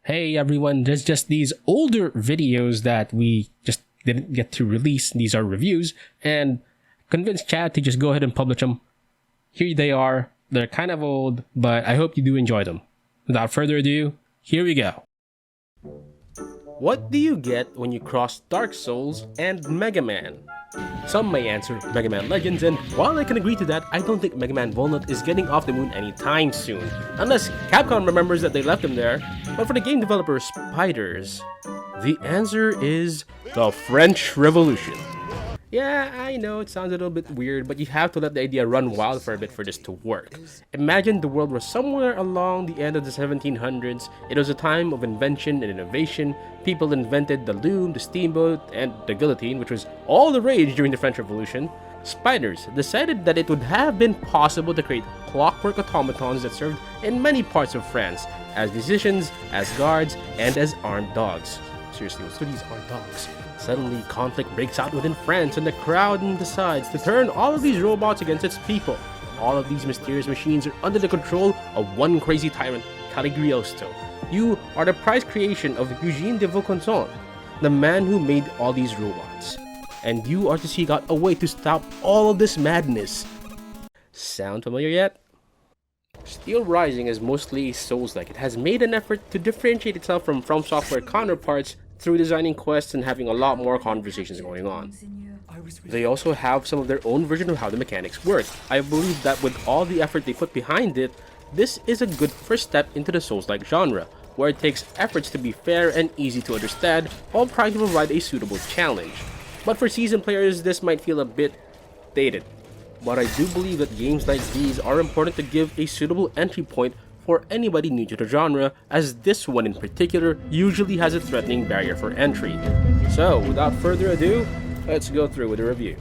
Hey everyone, there's just these older videos that we just didn't get to release. These are reviews, and convinced Chad to just go ahead and publish them. Here they are. They're kind of old, but I hope you do enjoy them. Without further ado, here we go. What do you get when you cross Dark Souls and Mega Man? Some may answer Mega Man Legends, and while I can agree to that, I don't think Mega Man Walnut is getting off the moon anytime soon. Unless Capcom remembers that they left him there. But for the game developer Spiders, the answer is the French Revolution. Yeah, I know it sounds a little bit weird, but you have to let the idea run wild for a bit for this to work. Imagine the world was somewhere along the end of the 1700s. It was a time of invention and innovation. People invented the loom, the steamboat, and the guillotine, which was all the rage during the French Revolution. Spiders decided that it would have been possible to create clockwork automatons that served in many parts of France, as musicians, as guards, and as armed dogs. Seriously, what's with these armed dogs? Suddenly, conflict breaks out within France, and the crowd decides to turn all of these robots against its people. All of these mysterious machines are under the control of one crazy tyrant, Caligriosto. You are the prized creation of Eugène de Vaucanson, the man who made all these robots. And you are to seek out a way to stop all of this madness. Sound familiar yet? Steelrising is mostly Souls-like. It has made an effort to differentiate itself from FromSoftware counterparts through designing quests and having a lot more conversations going on. They also have some of their own version of how the mechanics work. I believe that with all the effort they put behind it, this is a good first step into the Souls-like genre, where it takes efforts to be fair and easy to understand while trying to provide a suitable challenge. But for seasoned players, this might feel a bit dated. But I do believe that games like these are important to give a suitable entry point for anybody new to the genre, as this one in particular usually has a threatening barrier for entry. So, without further ado, let's go through with the review.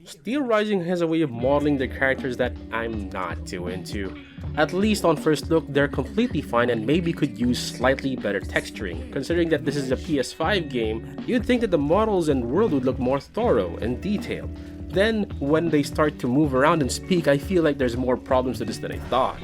Steelrising has a way of modeling the characters that I'm not too into. At least on first look, they're completely fine and maybe could use slightly better texturing. Considering that this is a PS5 game, you'd think that the models and world would look more thorough and detailed. Then, when they start to move around and speak, I feel like there's more problems to this than I thought.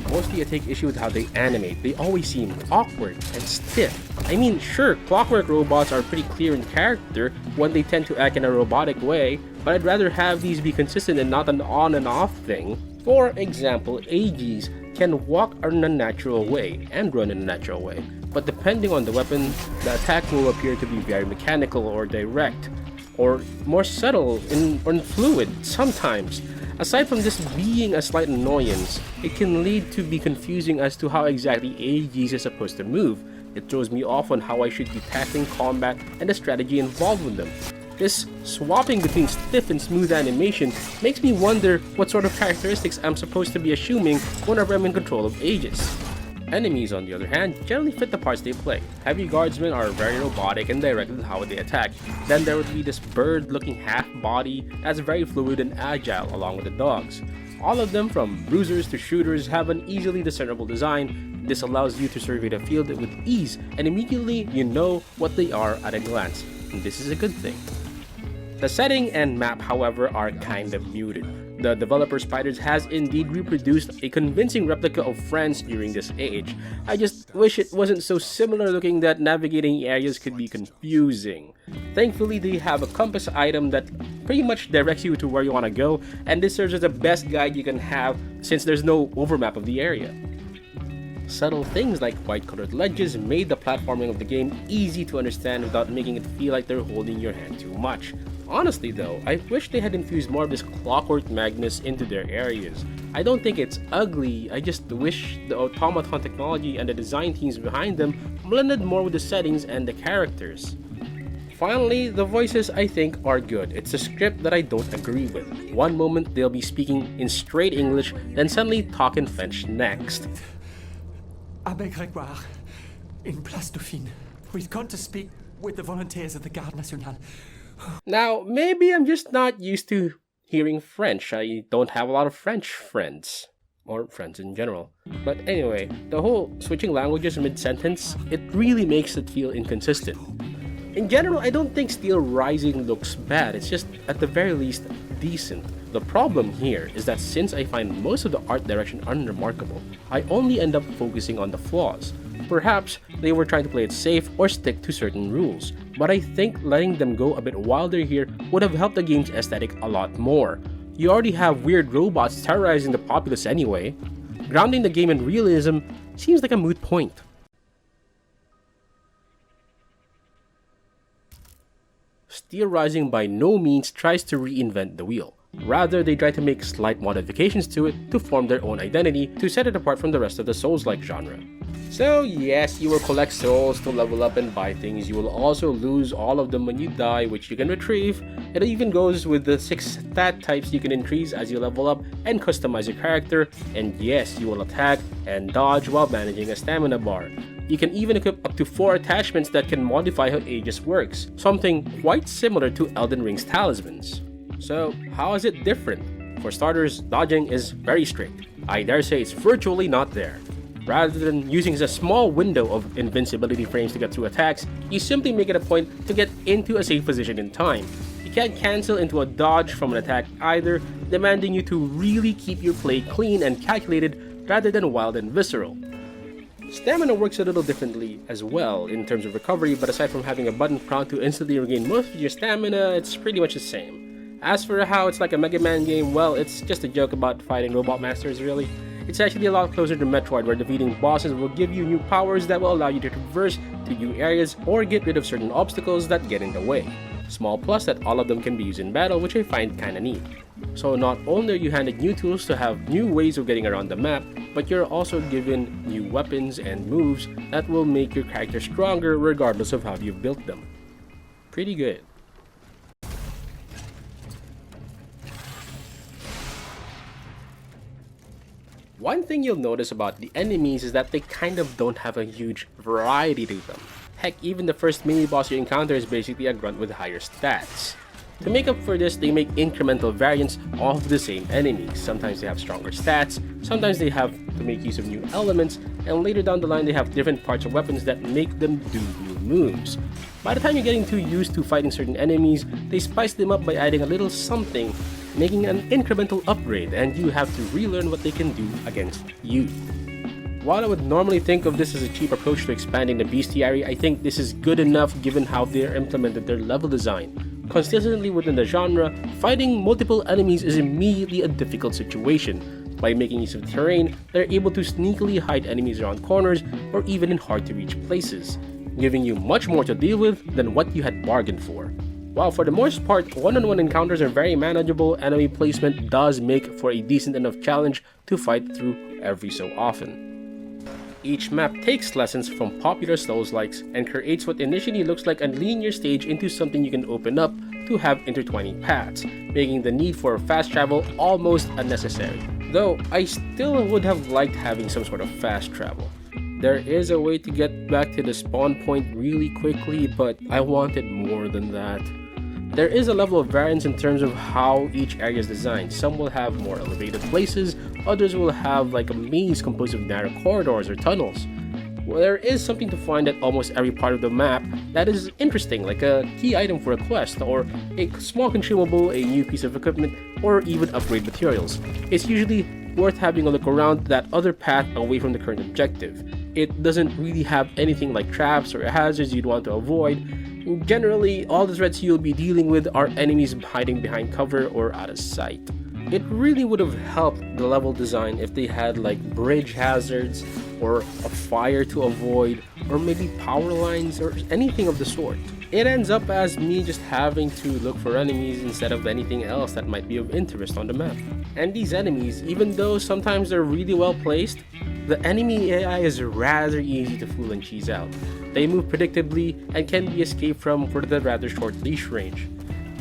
Mostly I take issue with how they animate. They always seem awkward and stiff. I mean, sure, clockwork robots are pretty clear in character when they tend to act in a robotic way, but I'd rather have these be consistent and not an on and off thing. For example, AGs can walk in a natural way and run in a natural way, but depending on the weapon, the attack will appear to be very mechanical or direct, or more subtle or fluid sometimes. Aside from this being a slight annoyance, it can lead to be confusing as to how exactly AGs is supposed to move. It throws me off on how I should be tackling combat and the strategy involved with them. This swapping between stiff and smooth animation makes me wonder what sort of characteristics I'm supposed to be assuming whenever I'm in control of Aegis. Enemies, on the other hand, generally fit the parts they play. Heavy guardsmen are very robotic and direct in how they attack. Then there would be this bird-looking half-body that's very fluid and agile along with the dogs. All of them, from bruisers to shooters, have an easily discernible design. This allows you to survey the field with ease, and immediately you know what they are at a glance. And this is a good thing. The setting and map, however, are kind of muted. The developer Spiders has indeed reproduced a convincing replica of France during this age. I just wish it wasn't so similar looking that navigating areas could be confusing. Thankfully, they have a compass item that pretty much directs you to where you want to go, and this serves as the best guide you can have since there's no overmap of the area. Subtle things like white-colored ledges made the platforming of the game easy to understand without making it feel like they're holding your hand too much. Honestly though, I wish they had infused more of this clockwork madness into their areas. I don't think it's ugly, I just wish the automaton technology and the design teams behind them blended more with the settings and the characters. Finally, the voices I think are good. It's a script that I don't agree with. One moment they'll be speaking in straight English, then suddenly talk in French next. Abbé Grégoire, in Place Dauphine. We've gone to speak with the volunteers of the Garde Nationale. Now, maybe I'm just not used to hearing French. I don't have a lot of French friends. or friends in general. But anyway, the whole switching languages mid-sentence, it really makes it feel inconsistent. In general, I don't think Steelrising looks bad, it's just at the very least decent. The problem here is that since I find most of the art direction unremarkable, I only end up focusing on the flaws. Perhaps they were trying to play it safe or stick to certain rules, but I think letting them go a bit wilder here would have helped the game's aesthetic a lot more. You already have weird robots terrorizing the populace anyway. Grounding the game in realism seems like a moot point. Steelrising by no means tries to reinvent the wheel. Rather, they try to make slight modifications to it to form their own identity to set it apart from the rest of the Souls-like genre. So yes, you will collect souls to level up and buy things. You will also lose all of them when you die, which you can retrieve. It even goes with the 6 stat types you can increase as you level up and customize your character. And yes, you will attack and dodge while managing a stamina bar. You can even equip up to 4 attachments that can modify how Aegis works, something quite similar to Elden Ring's talismans. So how is it different? For starters, dodging is very strict. I dare say it's virtually not there. Rather than using a small window of invincibility frames to get through attacks, you simply make it a point to get into a safe position in time. You can't cancel into a dodge from an attack either, demanding you to really keep your play clean and calculated rather than wild and visceral. Stamina works a little differently as well in terms of recovery, but aside from having a button prompt to instantly regain most of your stamina, it's pretty much the same. As for how it's like a Mega Man game, well, it's just a joke about fighting robot masters really. It's actually a lot closer to Metroid, where defeating bosses will give you new powers that will allow you to traverse to new areas or get rid of certain obstacles that get in the way. Small plus that all of them can be used in battle, which I find kinda neat. So not only are you handed new tools to have new ways of getting around the map, but you're also given new weapons and moves that will make your character stronger regardless of how you've built them. Pretty good. One thing you'll notice about the enemies is that they kind of don't have a huge variety to them. Heck, even the first mini-boss you encounter is basically a grunt with higher stats. To make up for this, they make incremental variants of the same enemies. Sometimes they have stronger stats, sometimes they have to make use of new elements, and later down the line they have different parts of weapons that make them do new moves. By the time you're getting too used to fighting certain enemies, they spice them up by adding a little something, making an incremental upgrade, and you have to relearn what they can do against you. While I would normally think of this as a cheap approach to expanding the bestiary, I think this is good enough given how they implemented their level design. Consistently within the genre, fighting multiple enemies is immediately a difficult situation. By making use of the terrain, they're able to sneakily hide enemies around corners or even in hard-to-reach places, giving you much more to deal with than what you had bargained for. While for the most part, one-on-one encounters are very manageable, enemy placement does make for a decent enough challenge to fight through every so often. Each map takes lessons from popular Soulslikes and creates what initially looks like a linear stage into something you can open up to have intertwining paths, making the need for fast travel almost unnecessary. Though, I still would have liked having some sort of fast travel. There is a way to get back to the spawn point really quickly, but I wanted more than that. There is a level of variance in terms of how each area is designed. Some will have more elevated places, others will have like a maze composed of narrow corridors or tunnels. Well, there is something to find at almost every part of the map that is interesting, like a key item for a quest, or a small consumable, a new piece of equipment, or even upgrade materials. It's usually worth having a look around that other path away from the current objective. It doesn't really have anything like traps or hazards you'd want to avoid. Generally, all the threats you'll be dealing with are enemies hiding behind cover or out of sight. It really would have helped the level design if they had like bridge hazards, or a fire to avoid, or maybe power lines or anything of the sort. It ends up as me just having to look for enemies instead of anything else that might be of interest on the map. And these enemies, even though sometimes they're really well placed, the enemy AI is rather easy to fool and cheese out. They move predictably and can be escaped from for the rather short leash range.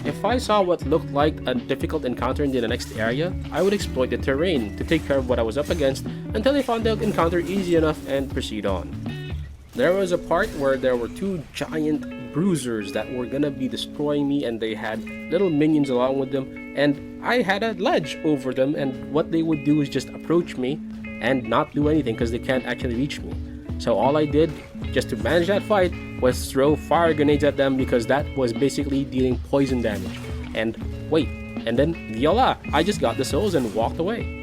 If I saw what looked like a difficult encounter in the next area, I would exploit the terrain to take care of what I was up against until I found the encounter easy enough and proceed on. There was a part where there were 2 giant bruisers that were gonna be destroying me, and they had little minions along with them, and I had a ledge over them, and what they would do is just approach me and not do anything because they can't actually reach me. So all I did just to manage that fight was throw fire grenades at them because that was basically dealing poison damage. And wait, and then voila, I just got the souls and walked away.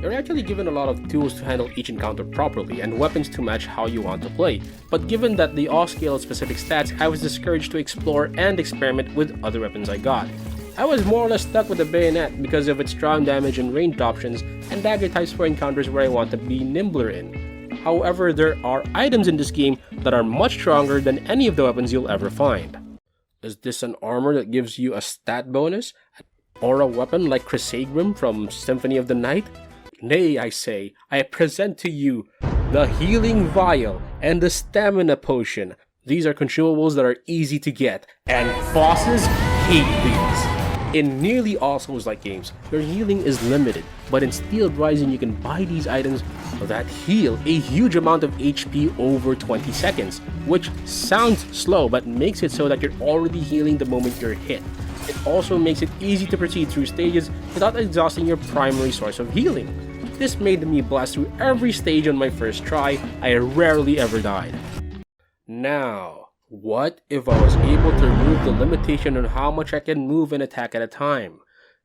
You're actually given a lot of tools to handle each encounter properly and weapons to match how you want to play, but given that they all scale specific stats, I was discouraged to explore and experiment with other weapons I got. I was more or less stuck with the bayonet because of its strong damage and ranged options, and dagger types for encounters where I want to be nimbler in. However, there are items in this game that are much stronger than any of the weapons you'll ever find. Is this an armor that gives you a stat bonus? Or a weapon like Crisagrim from Symphony of the Night? Nay, I say, I present to you the Healing Vial and the Stamina Potion. These are consumables that are easy to get, and bosses hate these. In nearly all Souls-like games, your healing is limited, but in Steelrising you can buy these items that heal a huge amount of HP over 20 seconds, which sounds slow but makes it so that you're already healing the moment you're hit. It also makes it easy to proceed through stages without exhausting your primary source of healing. This made me blast through every stage on my first try. I rarely ever died. Now, what if I was able to remove the limitation on how much I can move and attack at a time?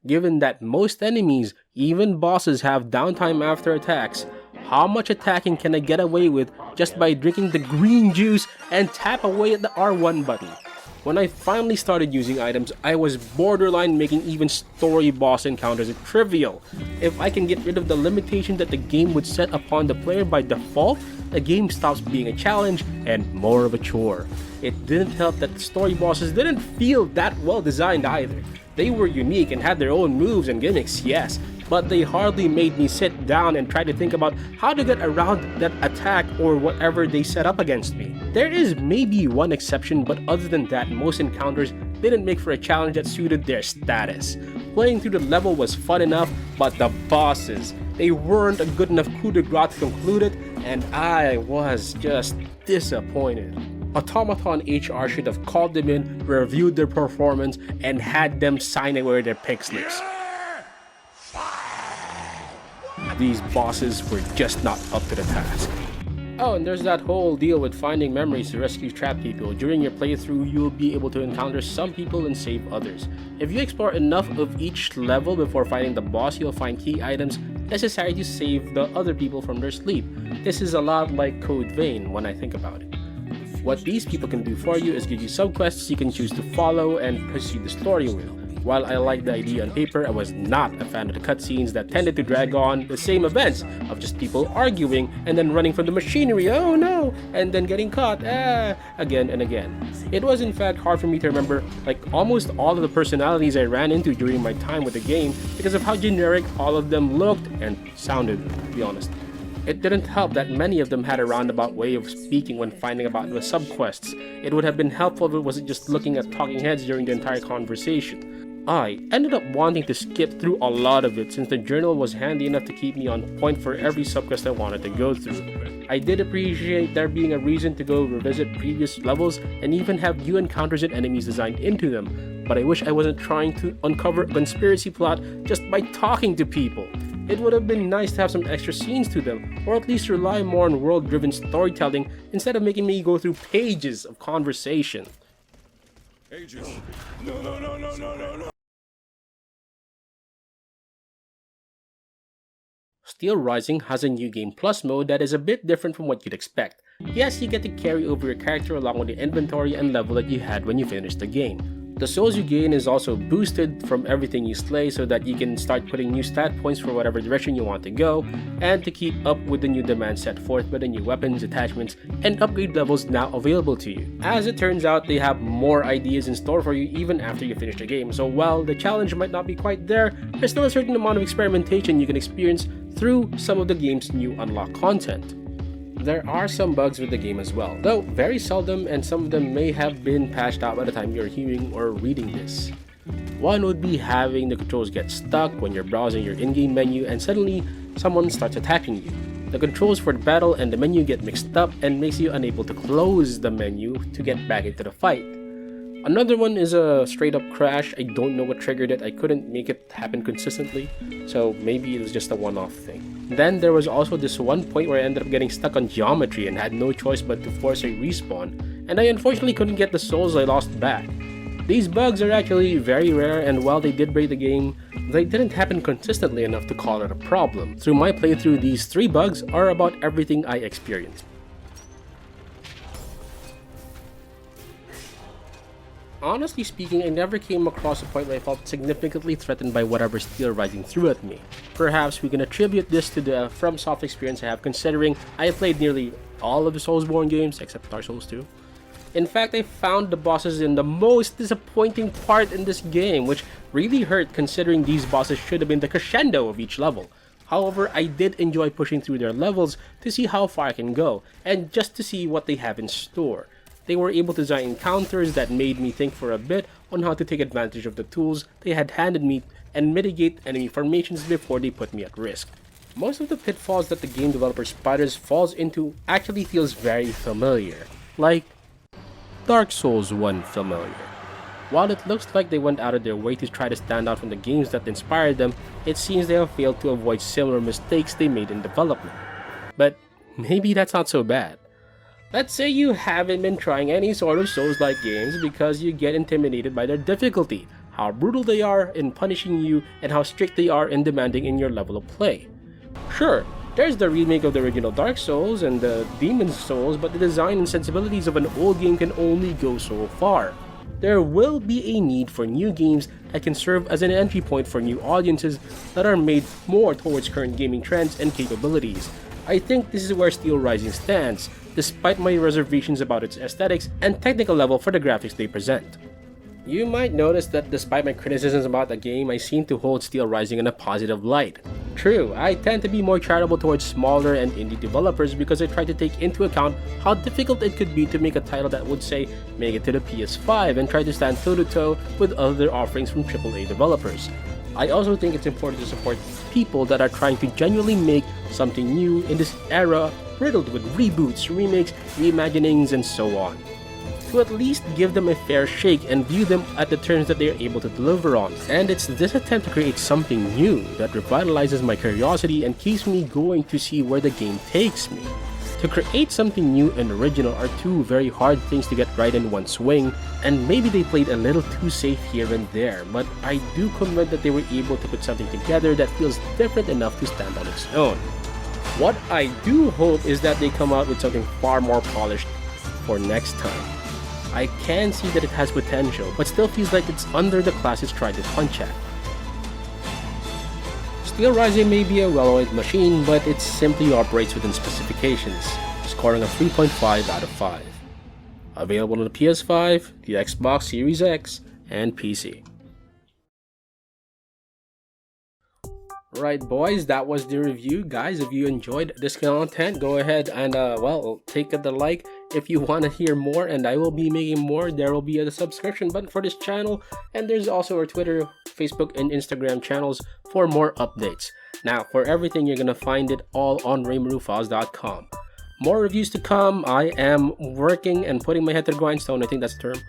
Given that most enemies, even bosses, have downtime after attacks, how much attacking can I get away with just by drinking the green juice and tap away at the R1 button? When I finally started using items, I was borderline making even story boss encounters trivial. If I can get rid of the limitation that the game would set upon the player by default, the game stops being a challenge and more of a chore. It didn't help that the story bosses didn't feel that well designed either. They were unique and had their own moves and gimmicks, yes, but they hardly made me sit down and try to think about how to get around that attack or whatever they set up against me. There is maybe one exception, but other than that, most encounters didn't make for a challenge that suited their status. Playing through the level was fun enough, but the bosses, they weren't a good enough coup de grace to conclude it, and I was just disappointed. Automaton HR should have called them in, reviewed their performance, and had them sign away their pig slips. These bosses were just not up to the task. Oh, and there's that whole deal with finding memories to rescue trapped people. During your playthrough, you'll be able to encounter some people and save others. If you explore enough of each level before finding the boss, you'll find key items necessary to save the other people from their sleep. This is a lot like Code Vein when I think about it. What these people can do for you is give you subquests you can choose to follow and proceed the story with. While I liked the idea on paper, I was not a fan of the cutscenes that tended to drag on the same events of just people arguing and then running from the machinery, oh no, and then getting caught, again and again. It was in fact hard for me to remember like almost all of the personalities I ran into during my time with the game because of how generic all of them looked and sounded, to be honest. It didn't help that many of them had a roundabout way of speaking when finding about the subquests. It would have been helpful if it wasn't just looking at talking heads during the entire conversation. I ended up wanting to skip through a lot of it since the journal was handy enough to keep me on point for every subquest I wanted to go through. I did appreciate there being a reason to go revisit previous levels and even have new encounters and enemies designed into them, but I wish I wasn't trying to uncover a conspiracy plot just by talking to people. It would have been nice to have some extra scenes to them, or at least rely more on world-driven storytelling instead of making me go through pages of conversation. Aegis. No. Steelrising has a New Game Plus mode that is a bit different from what you'd expect. Yes, you get to carry over your character along with the inventory and level that you had when you finished the game. The souls you gain is also boosted from everything you slay so that you can start putting new stat points for whatever direction you want to go, and to keep up with the new demands set forth by the new weapons, attachments, and upgrade levels now available to you. As it turns out, they have more ideas in store for you even after you finish the game, so while the challenge might not be quite there, there's still a certain amount of experimentation you can experience through some of the game's new unlocked content. There are some bugs with the game as well, though very seldom, and some of them may have been patched out by the time you're hearing or reading this. One would be having the controls get stuck when you're browsing your in-game menu and suddenly someone starts attacking you. The controls for the battle and the menu get mixed up and makes you unable to close the menu to get back into the fight. Another one is a straight up crash. I don't know what triggered it. I couldn't make it happen consistently, so maybe it was just a one-off thing. Then there was also this one point where I ended up getting stuck on geometry and had no choice but to force a respawn, and I unfortunately couldn't get the souls I lost back. These bugs are actually very rare, and while they did break the game, they didn't happen consistently enough to call it a problem. Through my playthrough, these 3 bugs are about everything I experienced. Honestly speaking, I never came across a point where I felt significantly threatened by whatever Steelrising threw at me. Perhaps we can attribute this to the FromSoft experience I have, considering I played nearly all of the Soulsborne games except Dark Souls 2. In fact, I found the bosses in the most disappointing part in this game, which really hurt considering these bosses should have been the crescendo of each level. However, I did enjoy pushing through their levels to see how far I can go, and just to see what they have in store. They were able to design encounters that made me think for a bit on how to take advantage of the tools they had handed me and mitigate enemy formations before they put me at risk. Most of the pitfalls that the game developer Spiders falls into actually feels very familiar, like Dark Souls 1 familiar. While it looks like they went out of their way to try to stand out from the games that inspired them, it seems they have failed to avoid similar mistakes they made in development. But maybe that's not so bad. Let's say you haven't been trying any sort of Souls-like games because you get intimidated by their difficulty, how brutal they are in punishing you, and how strict they are in demanding in your level of play. Sure, there's the remake of the original Dark Souls and the Demon's Souls, but the design and sensibilities of an old game can only go so far. There will be a need for new games that can serve as an entry point for new audiences that are made more towards current gaming trends and capabilities. I think this is where Steelrising stands, despite my reservations about its aesthetics and technical level for the graphics they present. You might notice that despite my criticisms about the game, I seem to hold Steelrising in a positive light. True, I tend to be more charitable towards smaller and indie developers because I try to take into account how difficult it could be to make a title that would say make it to the PS5 and try to stand toe-to-toe with other offerings from AAA developers. I also think it's important to support people that are trying to genuinely make something new in this era riddled with reboots, remakes, reimaginings, and so on. To at least give them a fair shake and view them at the terms that they are able to deliver on. And it's this attempt to create something new that revitalizes my curiosity and keeps me going to see where the game takes me. To create something new and original are 2 very hard things to get right in one swing, and maybe they played a little too safe here and there, but I do commend that they were able to put something together that feels different enough to stand on its own. What I do hope is that they come out with something far more polished for next time. I can see that it has potential, but still feels like it's under the class it's tried to punch at. Steelrising may be a well-oiled machine, but it simply operates within specifications, scoring a 3.5 out of 5. Available on the PS5, the Xbox Series X, and PC. Right boys, that was the review. Guys, if you enjoyed this content, go ahead and take the like if you want to hear more, and I will be making more. There will be a subscription button for this channel, and there's also our Twitter, Facebook, and Instagram channels for more updates. Now, for everything, you're gonna find it all on RayMaruFiles.com. More reviews to come. I am working and putting my head to the grindstone. I think that's the term.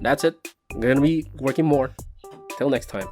That's it. I'm gonna be working more. Till next time.